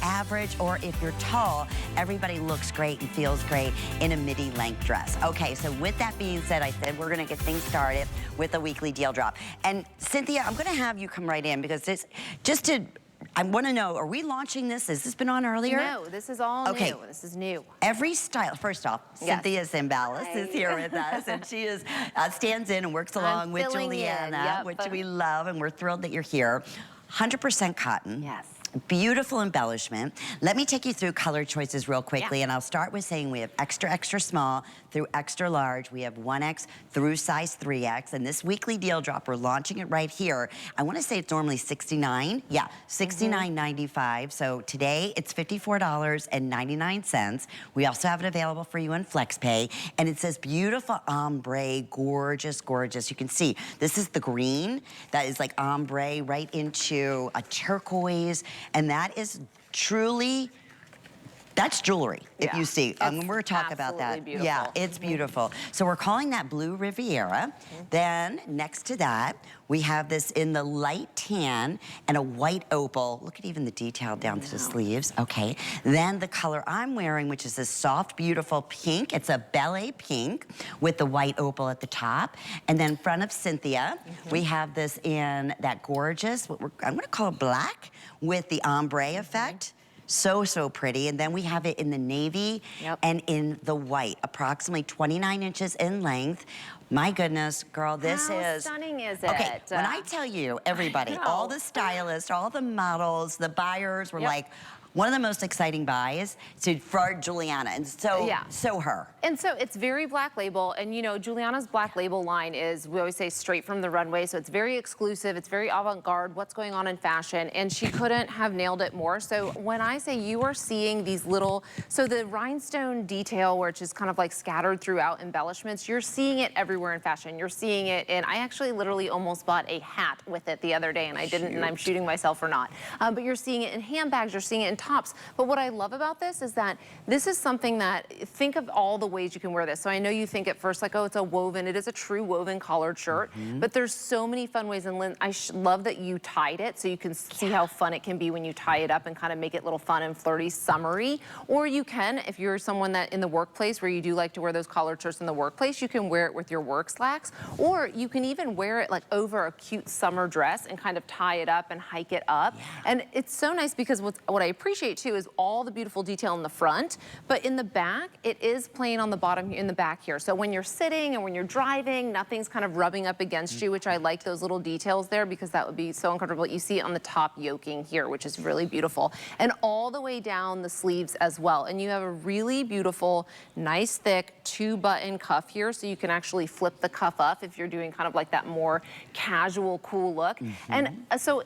average or if you're tall, everybody looks great and feels great in a midi length dress. Okay, so with that being said, I said we're gonna get things started with a weekly deal drop. And Cynthia, I'm gonna have you come right in because this, I want to know, are we launching this? Has this been on earlier? No, this is all new. This is new. Every style, first off, Cynthia Zimbalist is here with us, and she is stands in and works along with Giuliana, which we love, and we're thrilled that you're here. 100% cotton. Yes. Beautiful embellishment. Let me take you through color choices real quickly, and I'll start with saying we have extra, extra small through extra large. We have 1X through size 3X, and this weekly deal drop, we're launching it right here. I want to say it's normally $69. Yeah, $69.95. So today it's $54.99. We also have it available for you in FlexPay, and it says beautiful ombre, gorgeous, gorgeous. You can see this is the green that is like ombre right into a turquoise. And that is truly, that's jewelry, if you see. We're talking about that. Beautiful. Yeah, it's beautiful. So we're calling that Blue Riviera. Then next to that, we have this in the light tan and a white opal. Look at even the detail down to the sleeves. Okay. Then the color I'm wearing, which is this soft, beautiful pink. It's a ballet pink with the white opal at the top. And then front of Cynthia, we have this in that gorgeous, I'm gonna call it black with the ombre effect. So, so pretty. And then we have it in the navy and in the white, approximately 29 inches in length. My goodness, girl, this How stunning is it? Okay, when I tell you, everybody, all the stylists, all the models, the buyers were like, one of the most exciting buys for Giuliana, and so her. And so it's very black label, and you know, Giuliana's black label line is, we always say, straight from the runway, so it's very exclusive, it's very avant-garde, what's going on in fashion, and she couldn't have nailed it more. So when I say you are seeing these little, so the rhinestone detail, which is kind of like scattered throughout embellishments, you're seeing it everywhere in fashion. You're seeing it, and I actually literally almost bought a hat with it the other day, and I didn't, and I'm shooting myself for not. But you're seeing it in handbags, you're seeing it in tops. But what I love about this is that this is something that, think of all the ways you can wear this. So I know you think at first like, oh, it's a woven, it is a true woven collared shirt, but there's so many fun ways. And Lynn, I love that you tied it so you can see how fun it can be when you tie it up and kind of make it a little fun and flirty, summery. Or you can, if you're someone that in the workplace where you do like to wear those collared shirts in the workplace, you can wear it with your work slacks, or you can even wear it like over a cute summer dress and kind of tie it up and hike it up. And it's so nice because what I appreciate too is all the beautiful detail in the front, but in the back, it is plain on the bottom in the back here. So when you're sitting and when you're driving, nothing's kind of rubbing up against you, which I like those little details there because that would be so uncomfortable. You see it on the top yoking here, which is really beautiful. And all the way down the sleeves as well. And you have a really beautiful, nice, thick 2-button cuff here, so you can actually flip the cuff up if you're doing kind of like that more casual, cool look. And so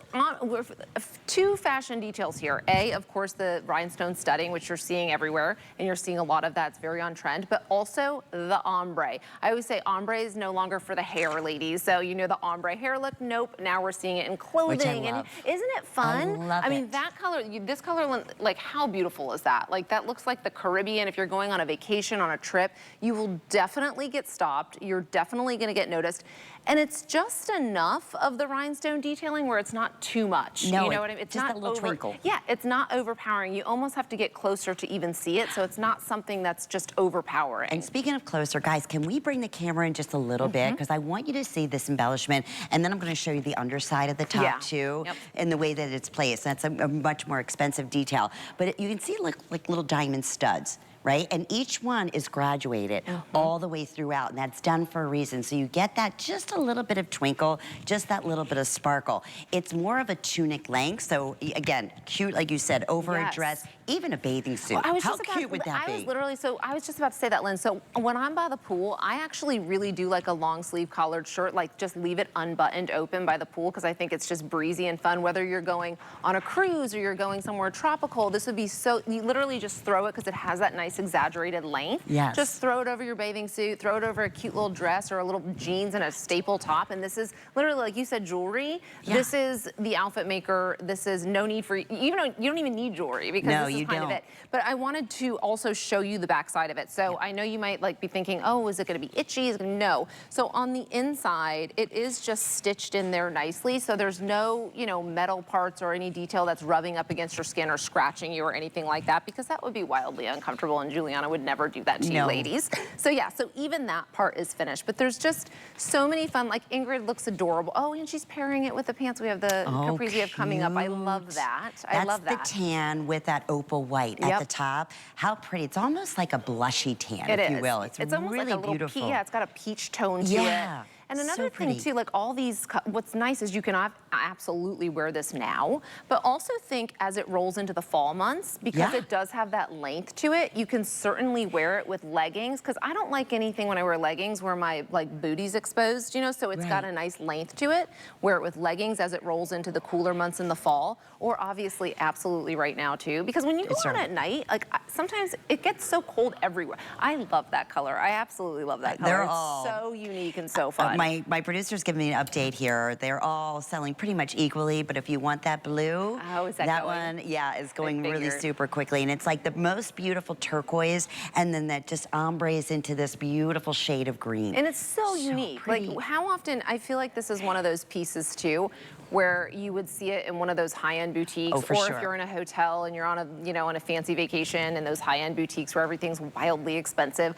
two fashion details here. A, of course, the rhinestone studding, which you're seeing everywhere, and you're seeing a lot of that's very on trend, but also the ombre. I always say ombre is no longer for the hair ladies, so you know the ombre hair look, nope, now we're seeing it in clothing. And isn't it fun? I mean, that color, this color, like how beautiful is that? Like that looks like the Caribbean. If you're going on a vacation, on a trip, you will definitely get stopped. You're definitely gonna get noticed. And it's just enough of the rhinestone detailing where it's not too much. No, you know what I mean? It's just not a little twinkle. Yeah, it's not overpowering. You almost have to get closer to even see it, so it's not something that's just overpowering. And speaking of closer, guys, can we bring the camera in just a little bit? Because I want you to see this embellishment, and then I'm going to show you the underside of the top too, and the way that it's placed. That's a much more expensive detail. But you can see like little diamond studs. Right? And each one is graduated all the way throughout, and that's done for a reason. So you get that just a little bit of twinkle, just that little bit of sparkle. It's more of a tunic length, so again, cute, like you said, over a dress, even a bathing suit. Well, How cute would that be? I was just about to say that, Lynn. So when I'm by the pool, I actually really do like a long sleeve collared shirt, like just leave it unbuttoned open by the pool, because I think it's just breezy and fun. Whether you're going on a cruise or you're going somewhere tropical, this would be so, you literally just throw it because it has that nice nice exaggerated length. Yes. Just throw it over your bathing suit, throw it over a cute little dress or a little jeans and a staple top. And this is literally, like you said, jewelry. Yeah. This is the outfit maker. This is no need for, you don't even need jewelry because No, this is kind of it. But I wanted to also show you the back side of it. So I know you might like be thinking, oh, is it gonna be itchy? No. So on the inside, it is just stitched in there nicely. So there's no, you know, metal parts or any detail that's rubbing up against your skin or scratching you or anything like that, because that would be wildly uncomfortable and Giuliana would never do that to you ladies. So yeah, so even that part is finished, but there's just so many fun, like Ingrid looks adorable. Oh, and she's pairing it with the pants. We have the capris we have coming up. I love that. I love that. That's the tan with that opal white at the top. How pretty. It's almost like a blushy tan, if you will. It's almost really like a beautiful. yeah, it's got a peach tone to it. And another thing too, like all these, what's nice is you can absolutely wear this now, but also think as it rolls into the fall months, because it does have that length to it, you can certainly wear it with leggings, because I don't like anything when I wear leggings where my like booty's exposed, you know, so it's got a nice length to it. Wear it with leggings as it rolls into the cooler months in the fall, or obviously absolutely right now too, because when you go out at night, like sometimes it gets so cold everywhere. I love that color. I absolutely love that color. It's so unique and so fun. My producer's giving me an update here. They're all selling pretty much equally, but if you want that blue, that one, is going really super quickly. And it's like the most beautiful turquoise, and then that just ombres into this beautiful shade of green. And it's so unique. Pretty. Like how often, I feel like this is one of those pieces too, where you would see it in one of those high-end boutiques, or if you're in a hotel and you're on a, you know, on a fancy vacation in those high-end boutiques where everything's wildly expensive,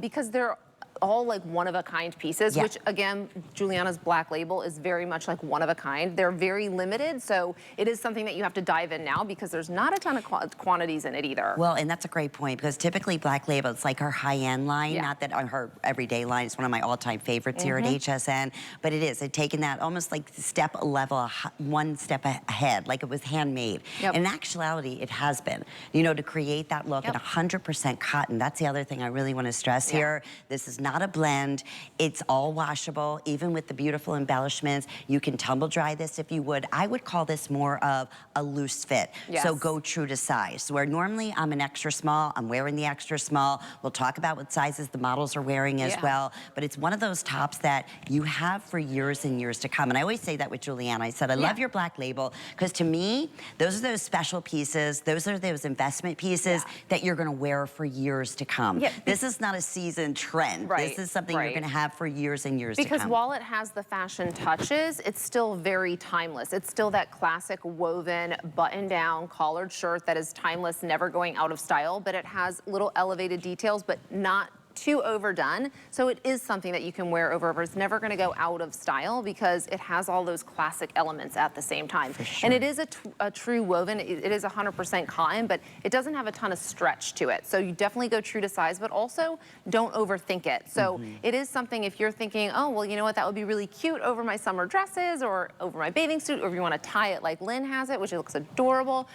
because they're all like one-of-a-kind pieces, which again, Giuliana's black label is very much like one-of-a-kind. They're very limited, so it is something that you have to dive in now because there's not a ton of quantities in it either. Well, and that's a great point, because typically black label, it's like her high-end line, not that on her everyday line. It's one of my all-time favorites here at HSN, but it is. It's taken that almost like step level, one step ahead, like it was handmade. And in actuality, it has been, you know, to create that look in 100% cotton. That's the other thing I really want to stress here. This is not a blend. It's all washable, even with the beautiful embellishments. You can tumble dry this if you would. I would call this more of a loose fit. So go true to size. Where normally I'm an extra small, I'm wearing the extra small. We'll talk about what sizes the models are wearing as well. But it's one of those tops that you have for years and years to come. And I always say that with Giuliana. I said, I love your black label, because to me, those are those special pieces. Those are those investment pieces that you're gonna wear for years to come. This is not a season trend. This is something you're gonna have for years and years to come. Because while it has the fashion touches, it's still very timeless. It's still that classic woven button-down collared shirt that is timeless, never going out of style, but it has little elevated details, but not too overdone. So it is something that you can wear over. It's never gonna go out of style because it has all those classic elements at the same time. And it is a true woven. It is 100% cotton, but it doesn't have a ton of stretch to it. So you definitely go true to size, but also don't overthink it. So it is something, if you're thinking, oh, well, you know what, that would be really cute over my summer dresses or over my bathing suit, or if you wanna tie it like Lynn has it, which it looks adorable,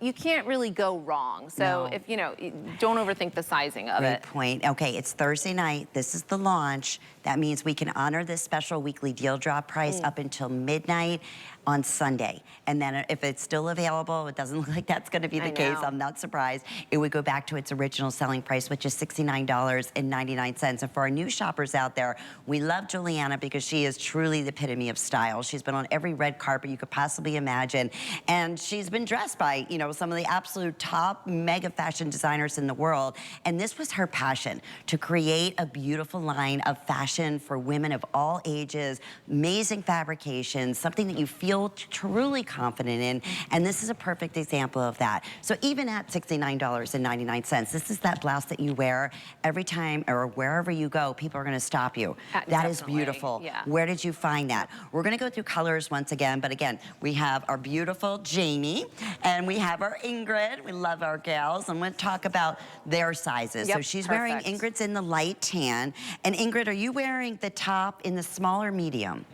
you can't really go wrong. So if, you know, don't overthink the sizing of it. Great point. Okay, it's Thursday night. This is the launch. That means we can honor this special weekly deal drop price up until midnight on Sunday. And then if it's still available, it doesn't look like that's gonna be the case, I'm not surprised, it would go back to its original selling price, which is $69.99. And for our new shoppers out there, we love Giuliana because she is truly the epitome of style. She's been on every red carpet you could possibly imagine. And she's been dressed by, you know, some of the absolute top mega fashion designers in the world. And this was her passion, to create a beautiful line of fashion for women of all ages, amazing fabrications, something that you feel truly confident in, and this is a perfect example of that. So even at $69.99, this is that blouse that you wear every time or wherever you go, people are gonna stop you. That is beautiful. Where did you find that? We're gonna go through colors once again, but again, we have our beautiful Jamie, and we have our Ingrid. We love our gals, and we'll talk about their sizes. So she's wearing, Ingrid's in the light tan, and Ingrid, are you wearing the top in the small or medium?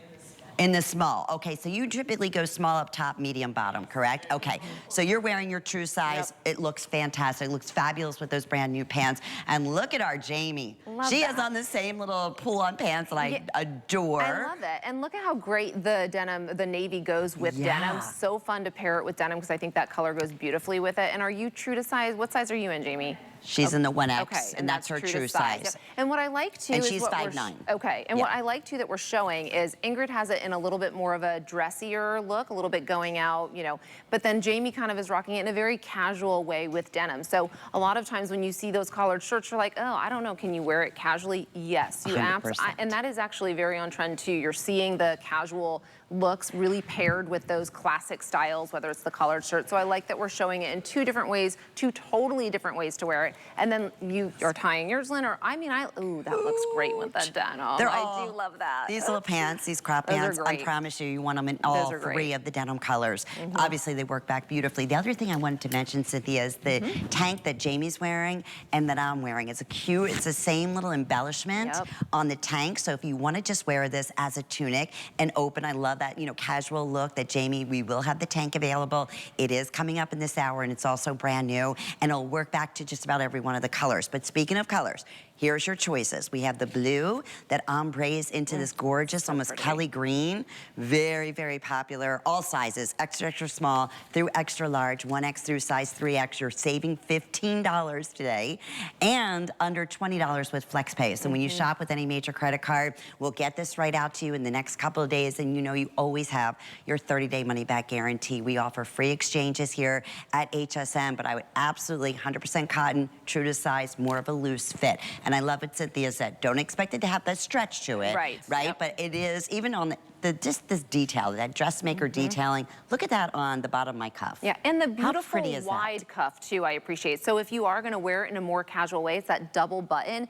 In the small. Okay, so you typically go small up top, medium bottom, correct? Okay, so you're wearing your true size. It looks fantastic. It looks fabulous with those brand new pants. And look at our Jamie. She has on the same little pull-on pants that I adore. I love it. And look at how great the denim, the navy goes with denim. So fun to pair it with denim because I think that color goes beautifully with it. And are you true to size? What size are you in, Jamie? She's in the 1X, Okay, and that's her true to size. Yep. And what I like too And is she's what 5'9". Okay, and what I like too that we're showing is Ingrid has it in a little bit more of a dressier look, a little bit going out, you know, but then Jamie kind of is rocking it in a very casual way with denim. So a lot of times when you see those collared shirts, you're like, oh, I don't know, can you wear it casually? Yes, you 100%. and that is actually very on trend too. You're seeing the casual looks really paired with those classic styles, whether it's the collared shirt. So I like that we're showing it in two different ways, two totally different ways to wear it. And then you are tying yours, Lynn, or I mean, ooh, that looks great with the denim. I do love that. These little pants, these crop pants, I promise you, you want them in all three of the denim colors. Obviously, they work back beautifully. The other thing I wanted to mention, Cynthia, is the tank that Jamie's wearing and that I'm wearing. It's it's the same little embellishment on the tank. So if you want to just wear this as a tunic and open, I love that, you know, casual look that Jamie, we will have the tank available. It is coming up in this hour, and it's also brand new, and it'll work back to just about every one of the colors. But speaking of colors, here's your choices. We have the blue that ombres into this gorgeous, almost Kelly green. Very, very popular. All sizes, extra, extra small through extra large, 1X through size 3X. You're saving $15 today and under $20 with FlexPay. So when you shop with any major credit card, we'll get this right out to you in the next couple of days, and you know you always have your 30-day money-back guarantee. We offer free exchanges here at HSN, but I would absolutely 100% cotton, true to size, more of a loose fit. And I love what Cynthia said. Don't expect it to have that stretch to it. Right? Yep. But it is, even on just this detail, that dressmaker detailing. Look at that on the bottom of my cuff. Yeah, and the beautiful wide cuff too, I appreciate. So if you are gonna wear it in a more casual way, it's that double button.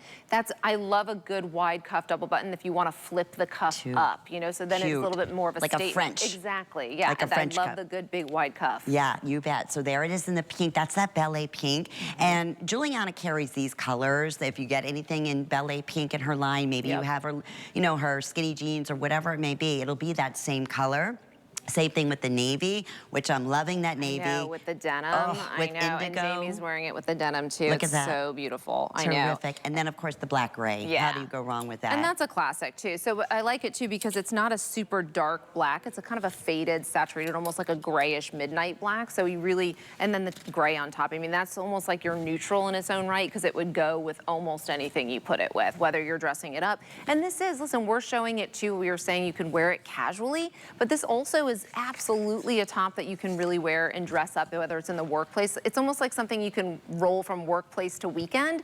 I love a good wide cuff double button if you wanna flip the cuff up, you know, so then it's a little bit more of a statement. Like a French. Exactly, yeah. Like a French cuff. I love the good big wide cuff. Yeah, you bet. So there it is in the pink. That's that ballet pink. And Giuliana carries these colors. If you get anything in ballet pink in her line, maybe you have her, you know, her skinny jeans or whatever it may be, it'll be that same color. Same thing with the navy, which I'm loving that navy. I know, with the denim. With I know, indigo. and Jamie's wearing it with the denim too. Look at that. So beautiful. I know. Terrific. And then, of course, the black gray. Yeah. How do you go wrong with that? And that's a classic too. So I like it too because it's not a super dark black. It's a kind of a faded, saturated, almost like a grayish midnight black. So you really, and then the gray on top. I mean, that's almost like you're neutral in its own right because it would go with almost anything you put it with, whether you're dressing it up. And this is, listen, we're showing it too. We were saying you can wear it casually, but this also is absolutely a top that you can really wear and dress up, whether it's in the workplace. It's almost like something you can roll from workplace to weekend,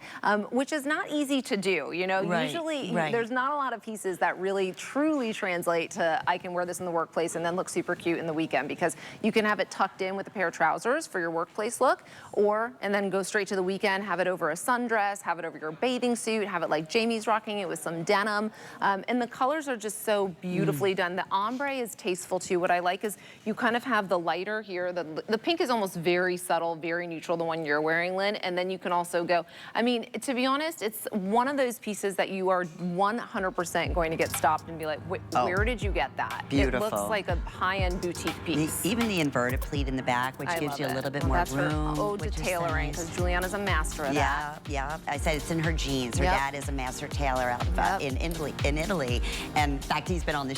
which is not easy to do. You know, usually there's not a lot of pieces that really truly translate to I can wear this in the workplace and then look super cute in the weekend, because you can have it tucked in with a pair of trousers for your workplace look, and then go straight to the weekend, have it over a sundress, have it over your bathing suit, have it like Jamie's rocking it with some denim. And the colors are just so beautifully done. The ombre is tasteful too. What I like is you kind of have the lighter here. The pink is almost very subtle, very neutral, the one you're wearing, Lynn. And then you can also go, I mean, to be honest, it's one of those pieces that you are 100% going to get stopped and be like, where did you get that? Beautiful. It looks like a high-end boutique piece. Even the inverted pleat in the back, which gives you a little bit more room. That's her ode to tailoring, because Giuliana's a master of that. Yeah. I said it's in her genes. Her dad is a master tailor out in Italy. And in fact, he's been on the